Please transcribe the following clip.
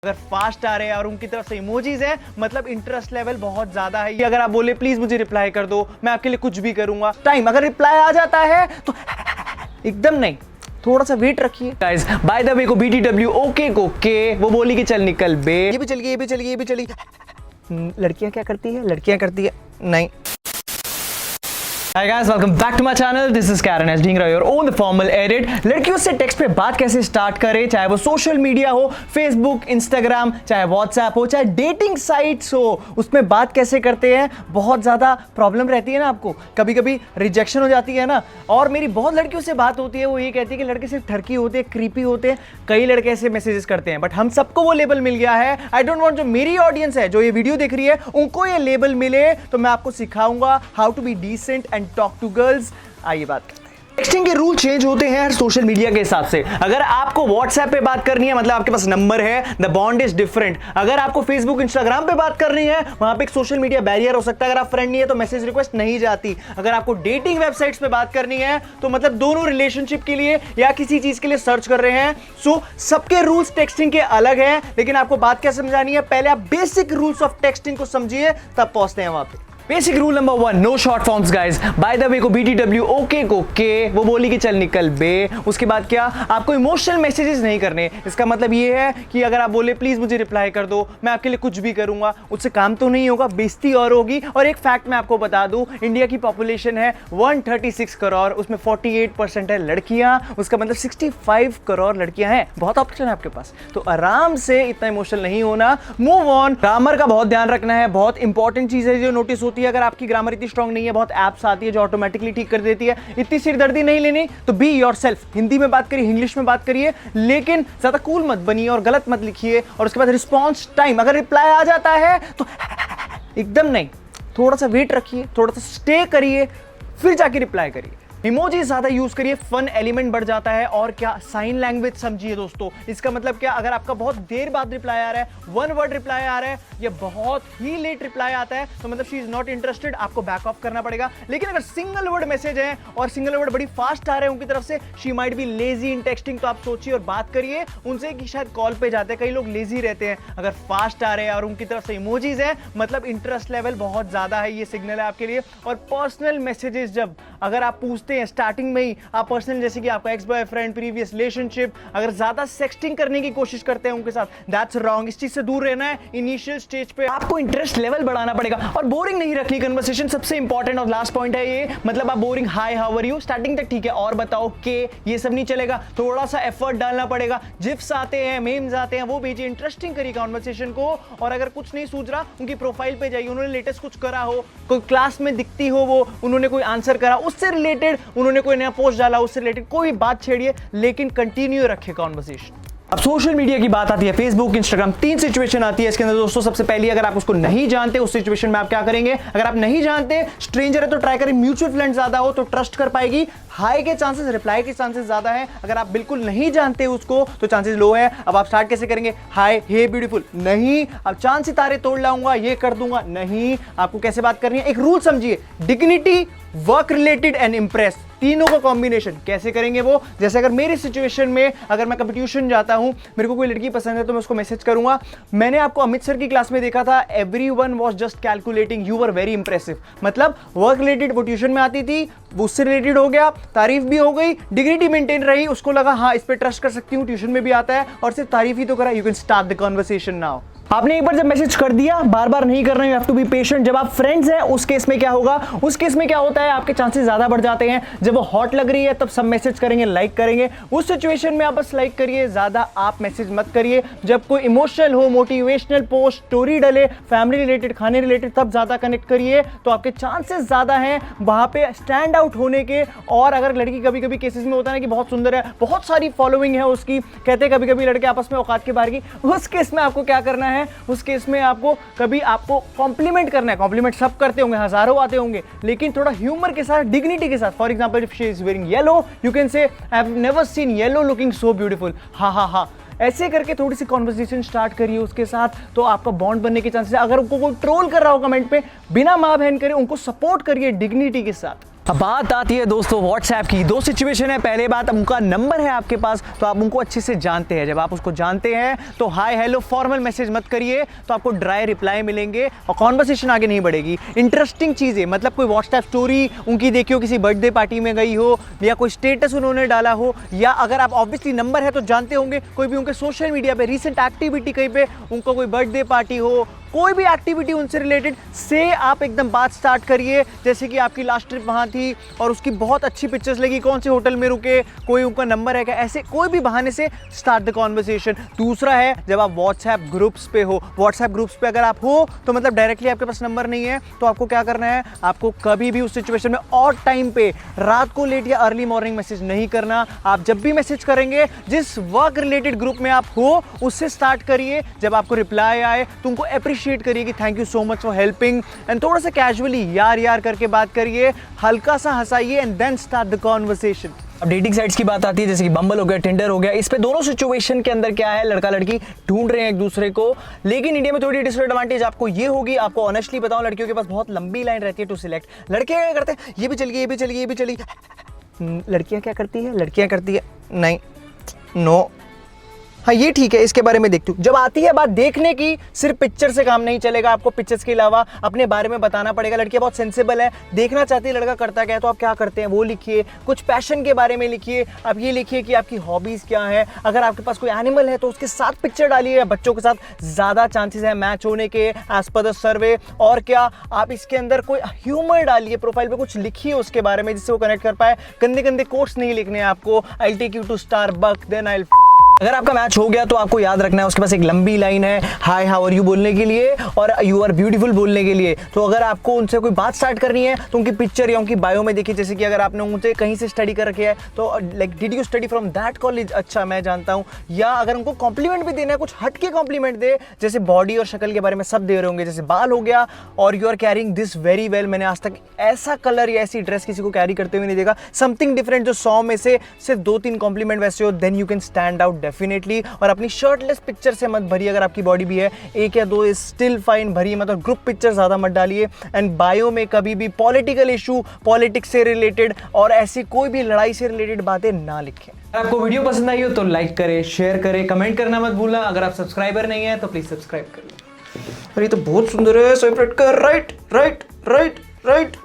अगर फास्ट आ रहे हैं और उनकी तरफ से इमोजीज है मतलब इंटरेस्ट लेवल बहुत ज्यादा है। अगर आप बोले प्लीज मुझे रिप्लाई कर दो, मैं आपके लिए कुछ भी करूंगा, टाइम अगर रिप्लाई आ जाता है तो एकदम नहीं, थोड़ा सा वेट रखिए। गाइस बाय द वे को BTW ओके को के वो बोली कि चल निकल बे, ये भी चल गई, ये भी चल गई, ये भी चली। लड़कियां क्या करती है, लड़कियां करती है नहीं। Hi guys, welcome back to my channel. This is Karen as doing your own formal edit. लड़कियों से टेक्स्ट पे बात कैसे स्टार्ट करें, चाहे वो सोशल मीडिया हो, फेसबुक, इंस्टाग्राम, चाहे व्हाट्सएप हो, चाहे डेटिंग साइट्स हो, उसमें बात कैसे करते हैं। बहुत ज़्यादा प्रॉब्लम रहती है ना आपको, कभी कभी रिजेक्शन हो जाती है ना। और मेरी बहुत लड़कियों से बात होती है, वो ये कहती है कि लड़के सिर्फ ठरकी होते हैं, क्रीपी होते हैं। कई लड़के ऐसे मैसेजेस करते हैं, बट हम सबको वो लेबल मिल गया है। आई डोंट वांट जो मेरी ऑडियंस है, जो ये वीडियो देख रही है, उनको ये लेबल मिले, तो मैं आपको सिखाऊंगा how to be decent and talk to girls. आइए बात करते हैं। टेक्सटिंग के रूल चेंज होते हैं हर सोशल मीडिया के हिसाब से। अगर आपको व्हाट्सएप पे बात करनी है मतलब आपके पास नंबर है, द बॉन्ड इज डिफरेंट। अगर आपको फेसबुक, इंस्टाग्राम पे बात करनी है, वहां पे एक सोशल मीडिया बैरियर हो सकता है। अगर आप फ्रेंड नहीं है तो मैसेज रिक्वेस्ट नहीं जाती। अगर आपको डेटिंग वेबसाइट्स पे बात करनी है तो मतलब दोनों रिलेशनशिप के लिए या किसी चीज के लिए सर्च कर रहे हैं। सो सबके रूल्स टेक्सटिंग के अलग हैं, लेकिन आपको बात क्या समझानी है, पहले आप बेसिक रूल्स ऑफ टेक्सटिंग को समझिए, तब पहुंचते हैं वहां पे। Basic rule number 1, no short forms guys. By the way को BTW ओके को के वो बोली कि चल निकल बे। उसके बाद क्या, आपको इमोशनल मैसेजेस नहीं करने। इसका मतलब ये है कि अगर आप बोले प्लीज मुझे रिप्लाई कर दो, मैं आपके लिए कुछ भी करूंगा, उससे काम तो नहीं होगा, बेइज्जती और होगी। और एक फैक्ट मैं आपको बता दूं, इंडिया की पॉपुलेशन है 136 करोड़, उसमें 48% है लड़कियां। उसका मतलब 65 करोड़ लड़कियां हैं। बहुत ऑप्शन है आपके पास, तो आराम से इतना इमोशनल नहीं होना। Move on. ग्रामर का बहुत ध्यान रखना है, बहुत इंपॉर्टेंट चीज है जो नोटिस होती है। अगर आपकी ग्रामर इतनी स्ट्रांग नहीं है, बहुत एप्स आती है जो ऑटोमेटिकली ठीक कर देती है। इतनी सिरदर्दी नहीं लेनी, तो बी योरसेल्फ। हिंदी में बात करिए, इंग्लिश में बात करिए, लेकिन ज्यादा कूल मत बनिए और गलत मत लिखिए। और उसके बाद रिस्पॉन्स टाइम, अगर रिप्लाई आ जाता है तो एकदम नहीं, थोड़ा सा वेट रखिए, थोड़ा सा स्टे करिए, फिर जाके रिप्लाई करिए। इमोजी ज्यादा यूज करिए, फन एलिमेंट बढ़ जाता है। और क्या, साइन लैंग्वेज समझिए दोस्तों। इसका मतलब क्या, अगर आपका बहुत देर बाद रिप्लाई आ रहा है, वन वर्ड रिप्लाई आ रहा है, या बहुत ही लेट रिप्लाई आता है, तो मतलब शी इज नॉट इंटरेस्टेड, आपको बैक ऑफ करना पड़ेगा। लेकिन अगर सिंगल वर्ड मैसेज है और सिंगल वर्ड बड़ी फास्ट आ रहे हैं उनकी तरफ से, she might be lazy in texting, तो आप सोचिए और बात करिए उनसे कि शायद कॉल पे जाते हैं। कई लोग लेजी रहते हैं। अगर फास्ट आ रहे हैं और उनकी तरफ से इमोजीज है मतलब इंटरेस्ट लेवल बहुत ज्यादा है, ये सिग्नल है आपके लिए। और पर्सनल मैसेजेस जब अगर आप पूछते हैं स्टार्टिंग में ही, आप पर्सनल जैसे कि आपका एक्स बॉयफ्रेंड, प्रीवियस रिलेशनशिप, अगर ज्यादा सेक्सटिंग करने की कोशिश करते हैं उनके साथ, दैट्स रॉन्ग। इस चीज से दूर रहना है। इनिशियल स्टेज पे आपको इंटरेस्ट लेवल बढ़ाना पड़ेगा और बोरिंग नहीं रखनी कन्वर्सेशन, सबसे इंपॉर्टेंट और लास्ट पॉइंट है ये। मतलब आप boring hi how are you starting तक ठीक है, और बताओ के, ये सब नहीं चलेगा। थोड़ा सा एफर्ट डालना पड़ेगा। जिफ्स आते हैं, मेम्स आते हैं, वो भेजिए, इंटरेस्टिंग करिए कन्वर्सेशन को। और अगर कुछ नहीं सूझ रहा, उनकी प्रोफाइल पे जाइए, उन्होंने लेटेस्ट कुछ करा हो, कोई क्लास में दिखती हो वो, उन्होंने कोई आंसर करा उससे रिलेटेड, उन्होंने कोई नया पोस्ट डाला उससे रिलेटेड, कोई बात छेड़िए, लेकिन कंटिन्यू रखिए कॉन्वर्सेशन। अब सोशल मीडिया की बात आती है, फेसबुक, इंस्टाग्राम, 3 सिचुएशन आती है इसके अंदर दोस्तों। सबसे पहली, अगर आप उसको नहीं जानते, उस सिचुएशन में आप क्या करेंगे। अगर आप नहीं जानते, स्ट्रेंजर है तो ट्राई करें, म्यूचुअल फ्रेंड ज्यादा हो तो ट्रस्ट कर पाएगी, हाई के चांसेस, रिप्लाई के चांसेस ज्यादा है। अगर आप बिल्कुल नहीं जानते उसको तो चांसेस लो है। अब आप स्टार्ट कैसे करेंगे, हाय हे ब्यूटीफुल, नहीं। अब चांद सितारे तोड़ लाऊंगा, ये कर दूंगा, नहीं। आपको कैसे बात करनी है, एक रूल समझिए, dignity, work related and Impress, तीनों का कॉम्बिनेशन। कैसे करेंगे वो, जैसे अगर मेरी सिचुएशन में, अगर मैं कभी ट्यूशन जाता हूं, मेरे को कोई लड़की पसंद है तो मैं उसको मैसेज करूंगा। मैंने आपको अमित सर की क्लास में देखा था, everyone was just calculating, you were very impressive. मतलब वर्क रिलेटेड वो ट्यूशन में आती थी, उससे रिलेटेड हो गया, तारीफ भी हो गई, डिग्निटी मेंटेन रही, उसको लगा हाँ इस पे ट्रस्ट कर सकती हूँ, ट्यूशन में भी आता है, और सिर्फ तारीफ ही तो करा। You can start the conversation now. आपने एक बार जब मैसेज कर दिया, बार बार नहीं करना, you have to be patient. जब आप फ्रेंड्स हैं उस केस में क्या होगा, उस केस में क्या होता है, आपके चांसेस ज्यादा बढ़ जाते हैं। जब वो हॉट लग रही है तब सब मैसेज करेंगे, लाइक करेंगे। उस सिचुएशन में आप बस लाइक करिए, ज्यादा आप मैसेज मत करिए। जब कोई इमोशनल हो, मोटिवेशनल पोस्ट, स्टोरी डले, फैमिली रिलेटेड, खाने रिलेटेड, तब ज्यादा कनेक्ट करिए, तो आपके चांसेस ज्यादा हैं वहां पे स्टैंड आउट होने के। और अगर लड़की, कभी कभी केसेस में होता है ना कि बहुत सुंदर है, बहुत सारी फॉलोइंग है उसकी, कहते हैं कभी कभी लड़के आपस में औकात के बाहर की, उस केस में आपको क्या करना है, उस केस में आपको कॉम्प्लीमेंट करना है। कॉम्प्लीमेंट सब करते होंगे, हजारों आते होंगे, लेकिन थोड़ा ह्यूमर के साथ, डिग्निटी के साथ। For example, if she is wearing yellow, you can say, I have never seen yellow looking so beautiful, हा हा हा। ऐसे करके थोड़ी सी कॉन्वर्सेशन स्टार्ट करिए उसके साथ, तो आपका बॉन्ड बनने के चांसेस है। अगर उनको कोई ट्रोल कर रहा हो कमेंट पे, बिना मां बहन करे उनको सपोर्ट करिए डिग्निटी के साथ। अब बात आती है दोस्तों व्हाट्सएप की। दो सिचुएशन है। पहले बात, उनका नंबर है आपके पास तो आप उनको अच्छे से जानते हैं। जब आप उसको जानते हैं तो हाय हेलो फॉर्मल मैसेज मत करिए, तो आपको ड्राई रिप्लाई मिलेंगे और कॉन्वर्सेशन आगे नहीं बढ़ेगी। इंटरेस्टिंग चीज़ें, मतलब कोई व्हाट्सएप स्टोरी उनकी देखी हो, किसी बर्थडे पार्टी में गई हो, या कोई स्टेटस उन्होंने डाला हो, या अगर आप ऑब्वियसली नंबर है तो जानते होंगे कोई भी उनके सोशल मीडिया पे रिसेंट एक्टिविटी कहीं पे उनको कोई बर्थडे पार्टी हो, कोई भी एक्टिविटी उनसे रिलेटेड से आप एकदम बात स्टार्ट करिए। जैसे कि आपकी लास्ट ट्रिप वहाँ थी और उसकी बहुत अच्छी पिक्चर्स लगी, कौन से होटल में रुके, कोई उनका नंबर है क्या, ऐसे कोई भी बहाने से स्टार्ट द कॉन्वर्सेशन। दूसरा है जब आप व्हाट्सएप ग्रुप्स पे हो। व्हाट्सएप ग्रुप्स पे अगर आप हो तो मतलब डायरेक्टली आपके पास नंबर नहीं है, तो आपको क्या करना है, आपको कभी भी उस सिचुएशन में और टाइम पे, रात को लेट या अर्ली मॉर्निंग मैसेज नहीं करना। आप जब भी मैसेज करेंगे जिस वर्क रिलेटेड ग्रुप में आप हो उससे स्टार्ट करिए। जब आपको रिप्लाई आए तो उनको अप्रिशिएट करिए कि thank you so much for helping, and थोड़ा सा कैजुअली यार यार करके बात करिए, हल्का सा हंसाइए and then start the conversation. अब डेटिंग साइट्स की बात आती है, जैसे कि बम्बल हो गया, टिंडर हो गया। इस पे दोनों सिचुएशन के अंदर क्या है, लड़का लड़की ढूंढ रहे हैं एक दूसरे को। लेकिन इंडिया में थोड़ी डिसएडवांटेज आपको ये होगी, आपको ऑनेस्टली बताऊं, लड़कियों के पास बहुत लंबी लाइन रहती है टू सिलेक्ट। लड़के क्या करते हैं, ये भी चलिए, ये भी चलिए, ये भी चलिए। लड़कियां क्या करती है, लड़कियां करती है नहीं, नो, हाँ ये ठीक है, इसके बारे में देखती हूँ। जब आती है बात देखने की, सिर्फ पिक्चर से काम नहीं चलेगा, आपको पिक्चर्स के अलावा अपने बारे में बताना पड़ेगा। लड़कियां बहुत सेंसिबल है, देखना चाहती है लड़का करता क्या है, तो आप क्या करते हैं वो लिखिए। कुछ पैशन के बारे में लिखिए, आप ये लिखिए कि आपकी हॉबीज क्या है। अगर आपके पास कोई एनिमल है तो उसके साथ पिक्चर डालिए, बच्चों के साथ ज़्यादा चांसेस है मैच होने के एज पर द सर्वे। और क्या, आप इसके अंदर कोई ह्यूमर डालिए, प्रोफाइल पे कुछ लिखिए उसके बारे में जिससे वो कनेक्ट कर पाए। गंदे गंदे कोट्स नहीं लिखने हैं आपको, I take you to Starbucks then I. अगर आपका मैच हो गया तो आपको याद रखना है उसके पास एक लंबी लाइन है हाय हाउ आर यू बोलने के लिए और यू आर ब्यूटीफुल बोलने के लिए। तो अगर आपको उनसे कोई बात स्टार्ट करनी है तो उनकी पिक्चर या उनकी बायो में देखिए। जैसे कि अगर आपने उनसे कहीं से स्टडी कर रखी है तो like did you study from that college, अच्छा मैं जानता हूँ। या अगर उनको कॉम्प्लीमेंट भी देना है, कुछ हट के कॉम्प्लीमेंट दे, जैसे बॉडी और शक्ल के बारे में सब दे रहे होंगे। जैसे बाल हो गया और you are carrying this very well, मैंने आज तक ऐसा कलर या ऐसी ड्रेस किसी को कैरी करते हुए नहीं देखा। समथिंग डिफरेंट, जो 100 में से सिर्फ 2-3 कॉम्प्लीमेंट वैसे हो, then you can stand out definitely. और अपनी शर्टलेस पिक्चर से मत भरिए, अगर आपकी बॉडी भी है, 1 या 2 स्टिल फाइन भरिए, मतलब ग्रुप पिक्चर ज़्यादा मत डालिए। एंड बायो में कभी भी पॉलिटिकल इशू, पॉलिटिक्स से रिलेटेड और ऐसी कोई भी लड़ाई से रिलेटेड बातें ना लिखें। अगर आपको वीडियो पसंद आई हो तो लाइक करें, शेयर करें, कमेंट करना मत भूलना। अगर आप सब्सक्राइबर नहीं है तो प्लीज़ सब्सक्राइब करें। अरे ये तो बहुत सुंदर है, स्वाइप राइट कर, राइट राइट राइट राइट।